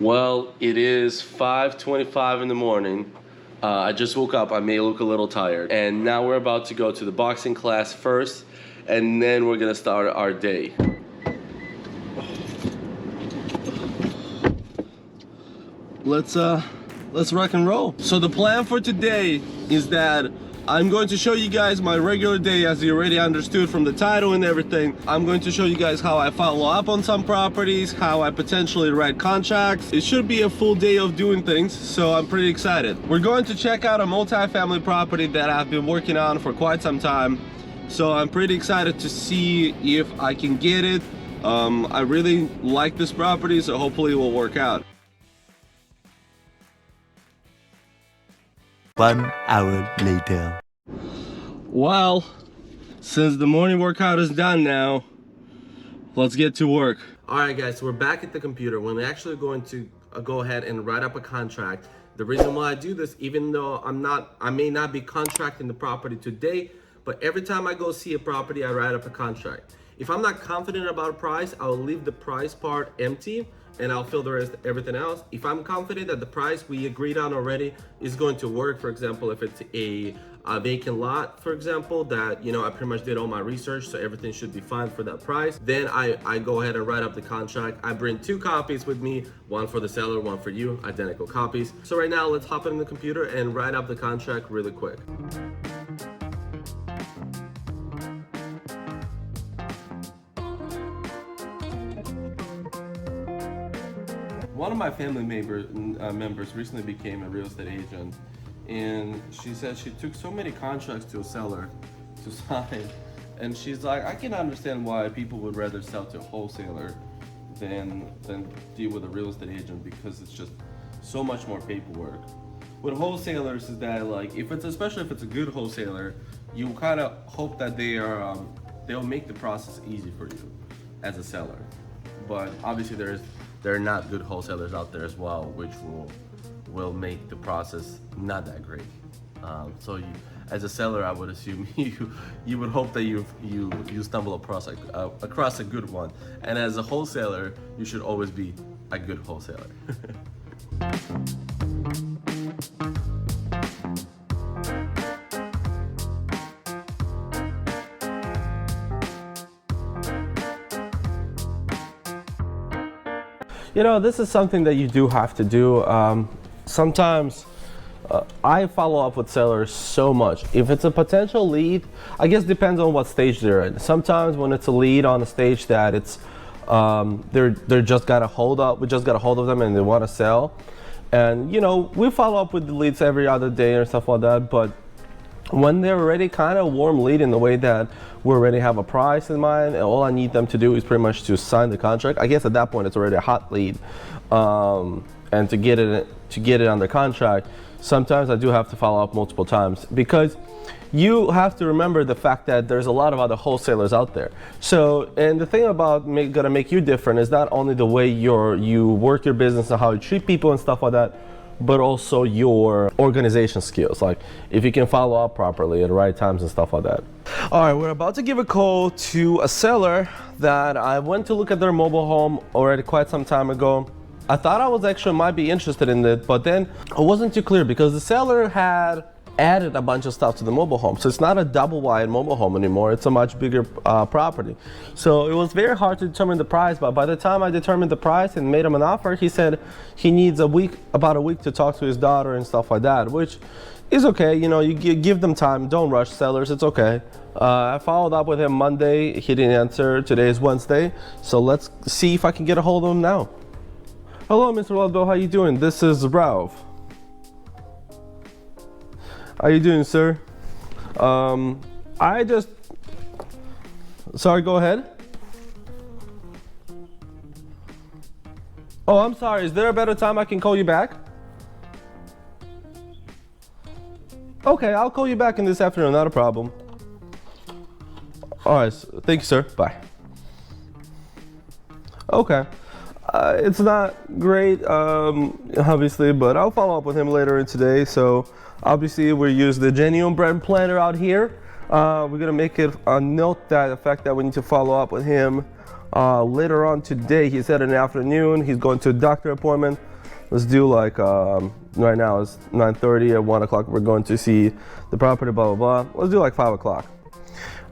Well, it is 5:25 in the morning. I just woke up. I may look a little tired. And now we're about to go to the boxing class first, and then we're gonna start our day. Let's rock and roll. So the plan for today is that I'm going to show you guys my regular day, as you already understood from the title and everything. I'm going to show you guys how I follow up on some properties, how I potentially write contracts. It should be a full day of doing things, so I'm pretty excited. We're going to check out a multi-family property that I've been working on for quite some time. So I'm pretty excited to see if I can get it. I really like this property, so hopefully it will work out. 1 hour later. Well, since the morning workout is done now, let's get to work. All right, guys, so we're back at the computer. We're actually going to go ahead and write up a contract. The reason why I do this, even though I may not be contracting the property today, but every time I go see a property, I write up a contract. If I'm not confident about a price, I'll leave the price part empty and I'll fill the rest, everything else. If I'm confident that the price we agreed on already is going to work, for example, if it's a vacant lot, for example, that, you know, I pretty much did all my research, so everything should be fine for that price, then I go ahead and write up the contract. I bring 2 copies with me, one for the seller, one for you, identical copies. So right now, let's hop in the computer and write up the contract really quick. One of my family members recently became a real estate agent, and she said she took so many contracts to a seller to sign, and she's like, I can understand why people would rather sell to a wholesaler than deal with a real estate agent, because it's just so much more paperwork. With wholesalers is that, like, especially if it's a good wholesaler, you kind of hope that they'll make the process easy for you as a seller. But obviously there are not good wholesalers out there as well, which will make the process not that great. So as a seller, I would assume you would hope that you stumble across a good one, and as a wholesaler, you should always be a good wholesaler. You know, this is something that you do have to do. Sometimes I follow up with sellers so much. If it's a potential lead, I guess depends on what stage they're in. Sometimes when it's a lead on a stage that it's we just got a hold of them and they want to sell, and you know, we follow up with the leads every other day or stuff like that. But when they're already kind of warm lead in the way that we already have a price in mind and all I need them to do is pretty much to sign the contract, I guess at that point it's already a hot lead, and to get it under contract, sometimes I do have to follow up multiple times, because you have to remember the fact that there's a lot of other wholesalers out there. So, and the thing about gonna make you different is not only the way you work your business and how you treat people and stuff like that, but also your organization skills, like if you can follow up properly at the right times and stuff like that. All right, we're about to give a call to a seller that I went to look at their mobile home already quite some time ago. I thought I was actually might be interested in it, but then it wasn't too clear because the seller had added a bunch of stuff to the mobile home. So it's not a double wide mobile home anymore. It's a much bigger property. So it was very hard to determine the price, but by the time I determined the price and made him an offer, he said he needs about a week to talk to his daughter and stuff like that, which is okay. You know, you give them time. Don't rush sellers. It's okay. I followed up with him Monday. He didn't answer. Today is Wednesday. So let's see if I can get a hold of him now. Hello, Mr. Ludlow. How you doing? This is Ralph. How you doing, sir? Sorry, go ahead. Oh, I'm sorry. Is there a better time I can call you back? Okay, I'll call you back in this afternoon, not a problem. All right, thank you, sir. Bye. Okay. It's not great, obviously, but I'll follow up with him later in today. So obviously we use the genuine brand planner out here. We're gonna make it a note that the fact that we need to follow up with him later on today. He said in the afternoon he's going to a doctor appointment, Let's do like right now it's 9:30. At 1 o'clock we're going to see the property. Blah blah blah. Let's do like 5 o'clock.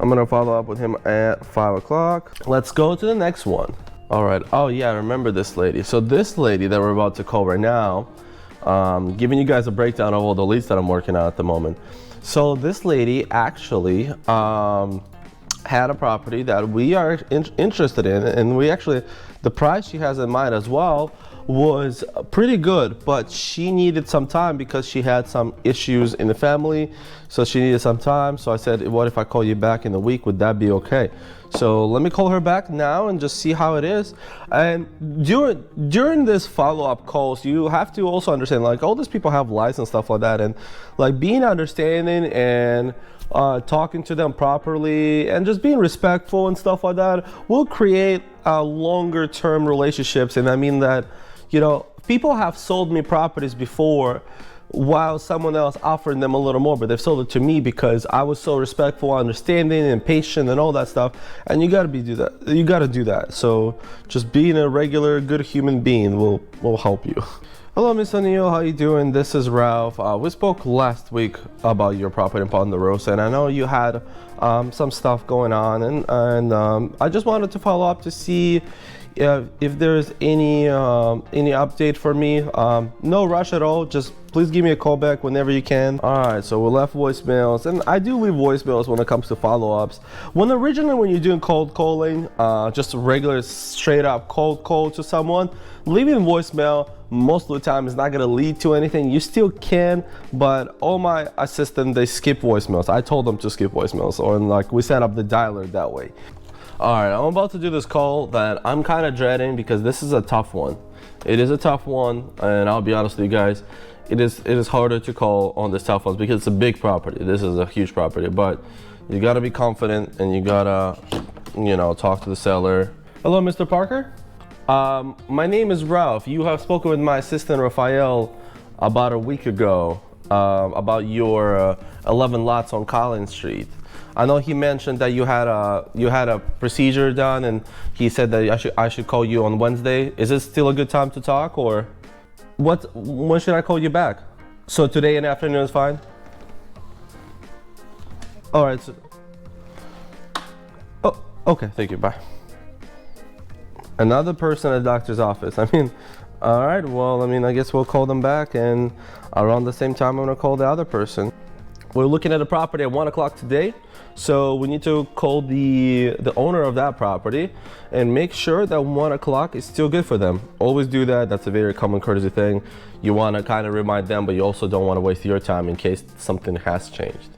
I'm gonna follow up with him at 5 o'clock. Let's go to the next one. All right. Oh yeah, I remember this lady. So this lady that we're about to call right now, giving you guys a breakdown of all the leads that I'm working on at the moment. So this lady actually had a property that we are interested in, and we actually, the price she has in mind as well was pretty good, but she needed some time because she had some issues in the family, so she needed some time. So I said, what if I call you back in a week? Would that be okay? So let me call her back now and just see how it is. And during this follow-up calls, you have to also understand, like, all these people have lives and stuff like that, and like being understanding and talking to them properly and just being respectful and stuff like that will create longer term relationships. And I mean that, you know, people have sold me properties before while someone else offered them a little more, but they've sold it to me because I was so respectful, understanding, and patient and all that stuff. And you gotta do that. You gotta do that. So just being a regular good human being will help you. Hello, Miss O'Neill, how you doing? This is Ralph. We spoke last week about your property in Ponderosa, and I know you had some stuff going on, and I just wanted to follow up to see if there's any update for me. No rush at all. Just please give me a call back whenever you can. All right, so we left voicemails, and I do leave voicemails when it comes to follow-ups. When you're doing cold calling, just a regular straight up cold call to someone, leaving voicemail most of the time is not going to lead to anything. You still can, but all my assistants, they skip voicemails. I told them to skip voicemails, or like we set up the dialer that way. All right, I'm about to do this call that I'm kind of dreading because this is a tough one. It is a tough one, and I'll be honest with you guys, it is harder to call on this tough ones because it's a big property. This is a huge property, but you gotta be confident and you gotta, you know, talk to the seller. Hello, Mr. Parker. My name is Ralph. You have spoken with my assistant Rafael about a week ago about your 11 lots on Collins Street. I know he mentioned that you had a procedure done, and he said that I should call you on Wednesday. Is this still a good time to talk, or when should I call you back? So today in the afternoon is fine? All right. So, oh, okay. Thank you. Bye. Another person at the doctor's office. I mean, all right. Well, I mean, I guess we'll call them back, and around the same time, I'm gonna call the other person. We're looking at a property at 1 o'clock today, so we need to call the owner of that property and make sure that 1 o'clock is still good for them. Always do that. That's a very common courtesy thing. You want to kind of remind them, but you also don't want to waste your time in case something has changed.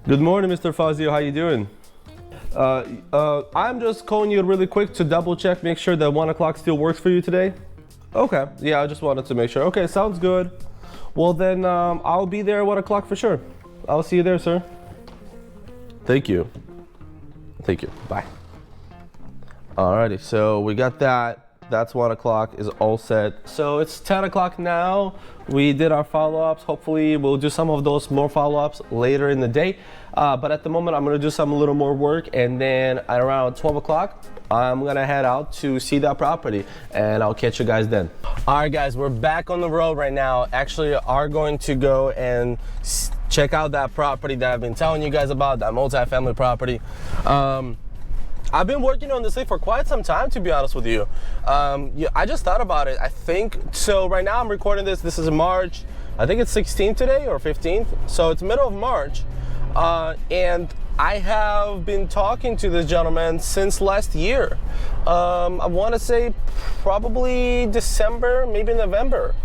Good morning, Mr. Fazio. How you doing? I'm just calling you really quick to double check, make sure that 1 o'clock still works for you today. Okay. Yeah, I just wanted to make sure. Okay, sounds good. Well then, I'll be there at 1 o'clock for sure. I'll see you there, sir. Thank you. Thank you. Bye. Alrighty, so we got that. That's 1 o'clock is all set. So it's 10 o'clock now. We did our follow-ups. Hopefully we'll do some of those more follow-ups later in the day. But at the moment, I'm gonna do some little more work, and then at around 12 o'clock, I'm gonna head out to see that property, and I'll catch you guys then. All right, guys, we're back on the road right now. Actually, are going to go and check out that property that I've been telling you guys about, that multi-family property. I've been working on this thing for quite some time, to be honest with you. I just thought about it. I think, so right now I'm recording this. This is March, I think it's 16th today or 15th. So it's middle of March. And I have been talking to this gentleman since last year. I want to say probably December, maybe November.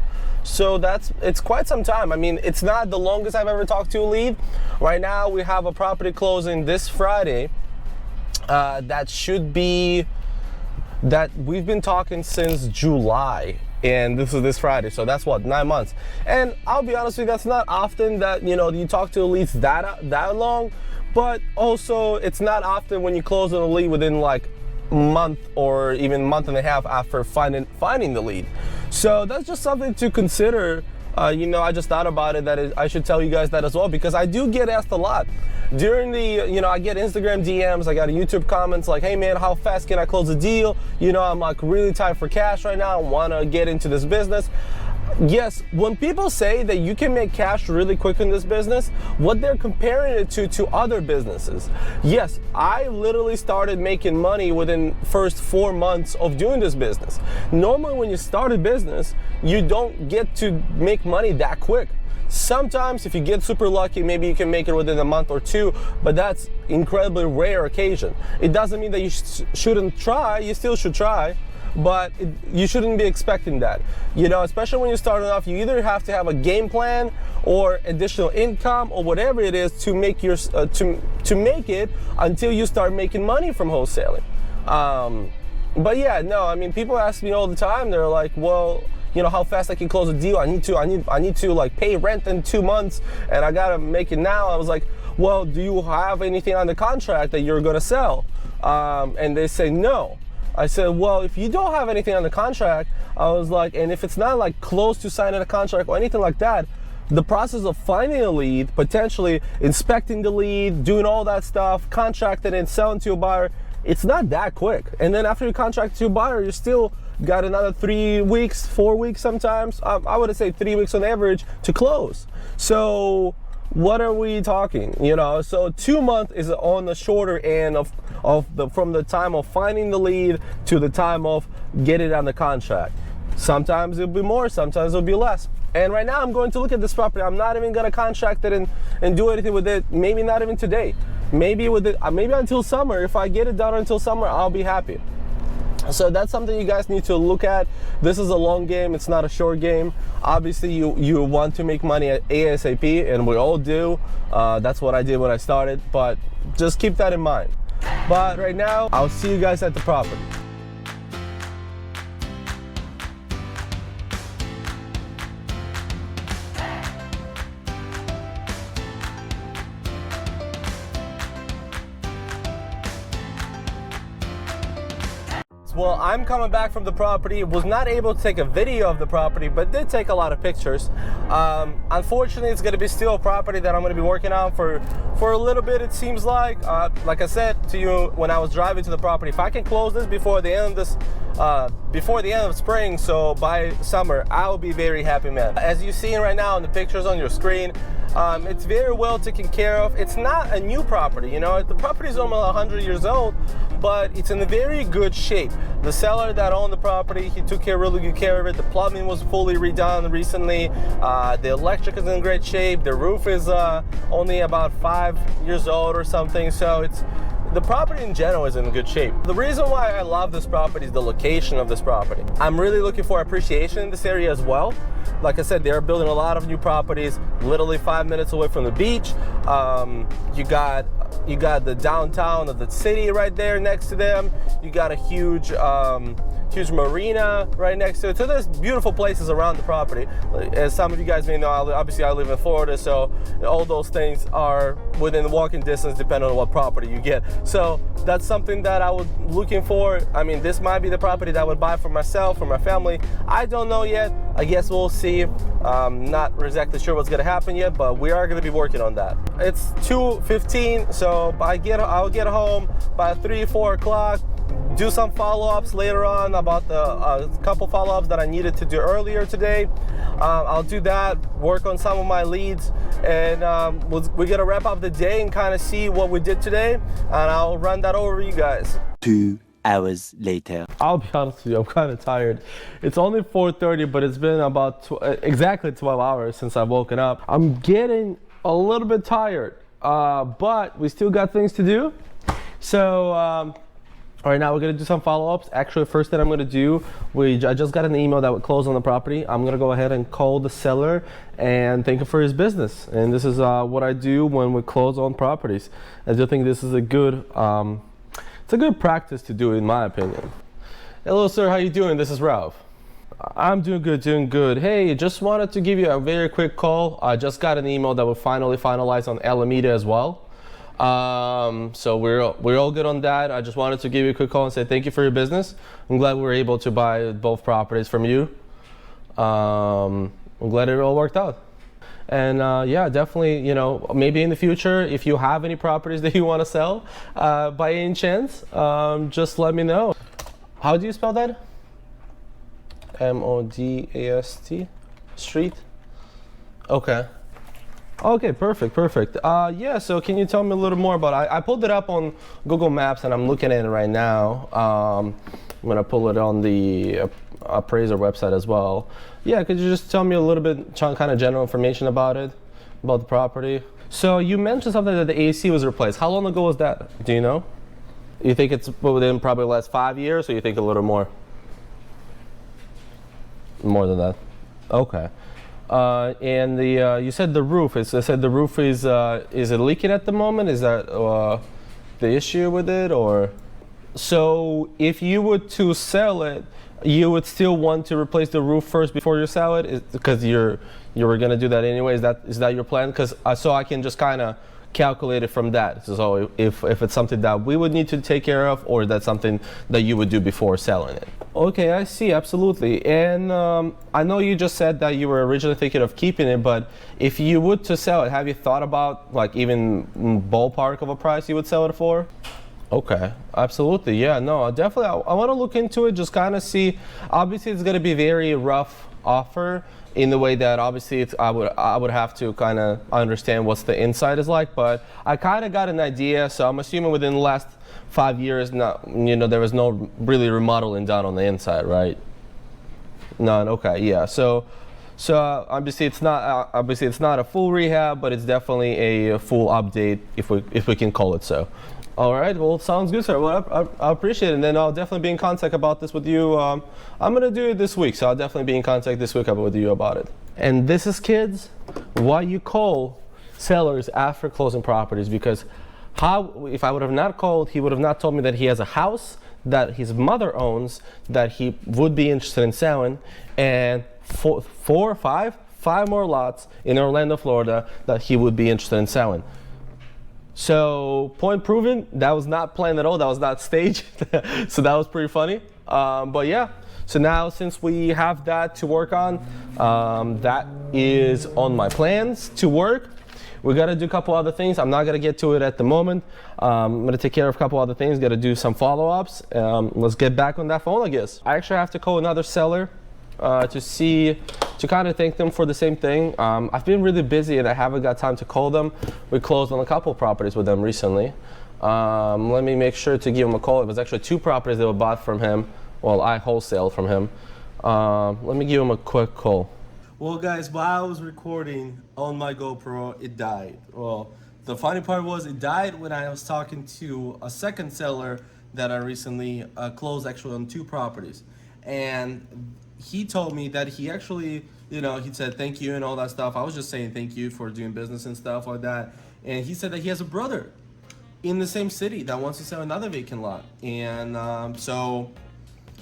So it's quite some time. I mean, it's not the longest I've ever talked to a lead. Right now we have a property closing this Friday. That we've been talking since July, and this is this Friday, so that's what, 9 months. And I'll be honest with you, that's not often that, you know, you talk to a lead that long, but also it's not often when you close on a lead within like a month or even month and a half after finding the lead. So that's just something to consider. You know, I just thought about it, that I should tell you guys that as well, because I do get asked a lot. during the, I get Instagram DMs, I got YouTube comments like, hey man, how fast can I close a deal? I'm like really tight for cash right now. I want to get into this business. Yes, when people say that you can make cash really quick in this business, what they're comparing it to other businesses. Yes, I literally started making money within first 4 months of doing this business. Normally when you start a business, you don't get to make money that quick. Sometimes if you get super lucky, maybe you can make it within a month or two, but that's incredibly rare occasion. It doesn't mean that you shouldn't try, you still should try. But you shouldn't be expecting that. Especially when you're starting off, you either have to have a game plan or additional income or whatever it is to make your to make it until you start making money from wholesaling. But yeah, no, I mean, people ask me all the time. They're like, well, how fast I can close a deal. I need to like pay rent in 2 months, and I gotta make it now. I was like, well, do you have anything on the contract that you're gonna sell? And they say no. I said, well, if you don't have anything on the contract, I was like, and if it's not like close to signing a contract or anything like that, the process of finding a lead, potentially inspecting the lead, doing all that stuff, contracting and selling to a buyer, it's not that quick. And then after you contract to a buyer, you still got another 3 weeks, 4 weeks sometimes. I would say 3 weeks on average to close. So what are we talking? So 2 months is on the shorter end from the time of finding the lead to the time of getting on the contract. Sometimes it'll be more, sometimes it'll be less. And right now I'm going to look at this property. I'm not even gonna contract it and do anything with it. Maybe not even today. Maybe maybe until summer. If I get it done until summer, I'll be happy. So that's something you guys need to look at. This is a long game, it's not a short game. Obviously you want to make money at ASAP, and we all do. That's what I did when I started, but just keep that in mind. But right now, I'll see you guys at the property. Well, I'm coming back from the property. Was not able to take a video of the property, but did take a lot of pictures. Unfortunately, it's going to be still a property that I'm going to be working on for a little bit, it seems like. Like I said to you when I was driving to the property, if I can close this before the end of this, before the end of spring, so by summer, I'll be very happy, man. As you're seeing right now in the pictures on your screen, it's very well taken care of. It's not a new property, the property is almost 100 years old, but it's in a very good shape. The seller that owned the property, he took really good care of it. The plumbing was fully redone recently. The electric is in great shape. The roof is only about 5 years old or something, so the property in general is in good shape. The reason why I love this property is the location of this property. I'm really looking for appreciation in this area as well. Like I said, they're building a lot of new properties, literally 5 minutes away from the beach. You got the downtown of the city right there next to them. You got a huge marina right next to it. So there's beautiful places around the property. As some of you guys may know, obviously I live in Florida, so all those things are within walking distance depending on what property you get. So that's something that I was looking for. I mean, this might be the property that I would buy for myself, for my family. I don't know yet. I guess we'll see. Not exactly sure what's gonna happen yet, but we are gonna be working on that. It's 2:15, so I'll get home by 3-4 o'clock. Do some follow-ups later on about the couple follow-ups that I needed to do earlier today. I'll do that, work on some of my leads, and we're gonna wrap up the day and kind of see what we did today, and I'll run that over you guys. 2 hours later. I'll be honest with you, I'm kind of tired. It's only 4:30, but it's been about exactly 12 hours since I've woken up. I'm getting a little bit tired, but we still got things to do. So right now we're gonna do some follow-ups. Actually, first thing I'm gonna do, I just got an email that would close on the property. I'm gonna go ahead and call the seller and thank him for his business. And this is what I do when we close on properties. I do think this is a good, it's a good practice to do, in my opinion. Hello, sir. How you doing? This is Ralph. I'm doing good, doing good. Hey, just wanted to give you a very quick call. I just got an email that will finally finalize on Alameda as well. So we're all good on that. I just wanted to give you a quick call and say thank you for your business. I'm glad we were able to buy both properties from you. I'm glad it all worked out. And yeah, definitely, you know, maybe in the future, if you have any properties that you want to sell, by any chance, just let me know. How do you spell that? Modast Street. Okay. Okay, perfect, perfect. Yeah, so can you tell me a little more about I pulled it up on Google Maps and I'm looking at it right now. I'm gonna pull it on the appraiser website as well. Yeah, could you just tell me a little bit, kind of general information about it, about the property? So you mentioned something that the AC was replaced. How long ago was that? Do you know? You think it's within probably the last 5 years, or you think a little more? More than that. Okay. And the you said the roof is. I said the roof is it leaking at the moment? Is that the issue with it, or? So if you were to sell it, you would still want to replace the roof first before you sell it, because you were gonna do that anyway. Is that your plan? Because so I can just kind of calculate it from that. So if it's something that we would need to take care of, or that's something that you would do before selling it. Okay, I see, absolutely. And I know you just said that you were originally thinking of keeping it, but if you would to sell it, have you thought about like even ballpark of a price you would sell it for? Okay, absolutely. Yeah, no, definitely. I want to look into it, just kind of see. Obviously, it's going to be very rough offer in the way that obviously I would have to kind of understand what's the inside is like, but I kind of got an idea. So I'm assuming within the last 5 years, there was no really remodeling done on the inside, right? None. Okay, yeah. So obviously it's not a full rehab, but it's definitely a full update, if we can call it so. All right, well, sounds good, sir. Well, I appreciate it, and then I'll definitely be in contact about this with you. I'm gonna do it this week, so I'll definitely be in contact this week with you about it. And this is, kids, why you call sellers after closing properties, because if I would have not called, he would have not told me that he has a house that his mother owns that he would be interested in selling, and five more lots in Orlando, Florida that he would be interested in selling. So point proven, that was not planned at all, that was not staged. So that was pretty funny. But yeah, so now since we have that to work on, that is on my plans to work. We gotta do a couple other things. I'm not gonna get to it at the moment. I'm gonna take care of a couple other things, gotta do some follow-ups. Let's get back on that phone, I guess. I actually have to call another seller to kind of thank them for the same thing. I've been really busy and I haven't got time to call them. We closed on a couple properties with them recently. Let me make sure to give him a call. It was actually 2 properties that were bought from him. Well, I wholesale from him. Let me give him a quick call. Well, guys, while I was recording on my GoPro, it died. Well, the funny part was it died when I was talking to a second seller that I recently closed actually on 2 properties. And he told me that he actually, he said thank you and all that stuff. I was just saying thank you for doing business and stuff like that. And he said that he has a brother in the same city that wants to sell another vacant lot. And so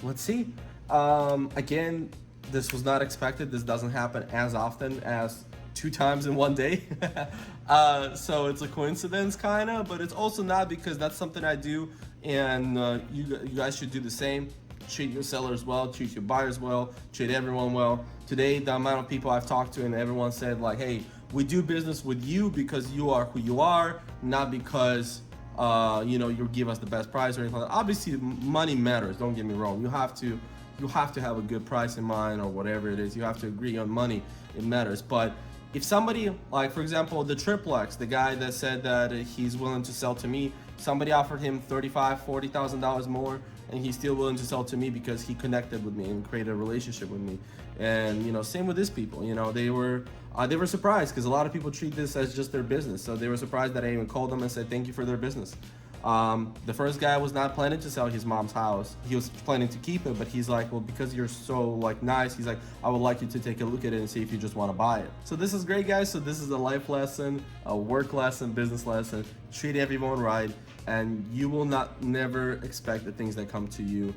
let's see. Again, this was not expected. This doesn't happen as often as 2 times in one day. So it's a coincidence kind of, but it's also not, because that's something I do, and you guys should do the same. Treat your sellers well, treat your buyers well, treat everyone well. Today, the amount of people I've talked to, and everyone said like, hey, we do business with you because you are who you are, not because you give us the best price or anything like that. Obviously, money matters, don't get me wrong. You have to have a good price in mind, or whatever it is. You have to agree on money, it matters. But if somebody, like for example, the triplex, the guy that said that he's willing to sell to me, somebody offered him $35,000-$40,000 more, and he's still willing to sell to me because he connected with me and created a relationship with me. And same with these people. They were surprised, because a lot of people treat this as just their business. So they were surprised that I even called them and said thank you for their business. The first guy was not planning to sell his mom's house. He was planning to keep it, but he's like, well, because you're so nice, he's like, I would like you to take a look at it and see if you just want to buy it. So this is great, guys. So this is a life lesson, a work lesson, business lesson. Treat everyone right, and you will never expect the things that come to you.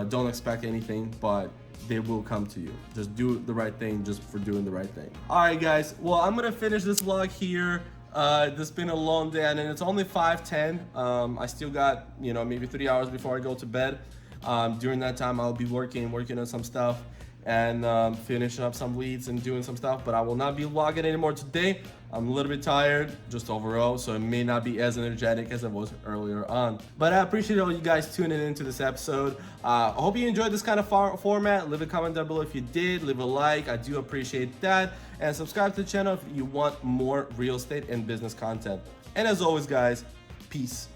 Don't expect anything, but they will come to you. Just do the right thing just for doing the right thing. All right, guys. Well, I'm gonna finish this vlog here. This has been a long day, and it's only 5:10. I still got maybe 3 hours before I go to bed. During that time, I'll be working on some stuff, and finishing up some leads and doing some stuff, but I will not be vlogging anymore today. I'm a little bit tired just overall, so it may not be as energetic as I was earlier on. But I appreciate all you guys tuning into this episode. I hope you enjoyed this kind of format. Leave a comment down below if you did. Leave a like, I do appreciate that. And subscribe to the channel if you want more real estate and business content. And as always, guys, peace.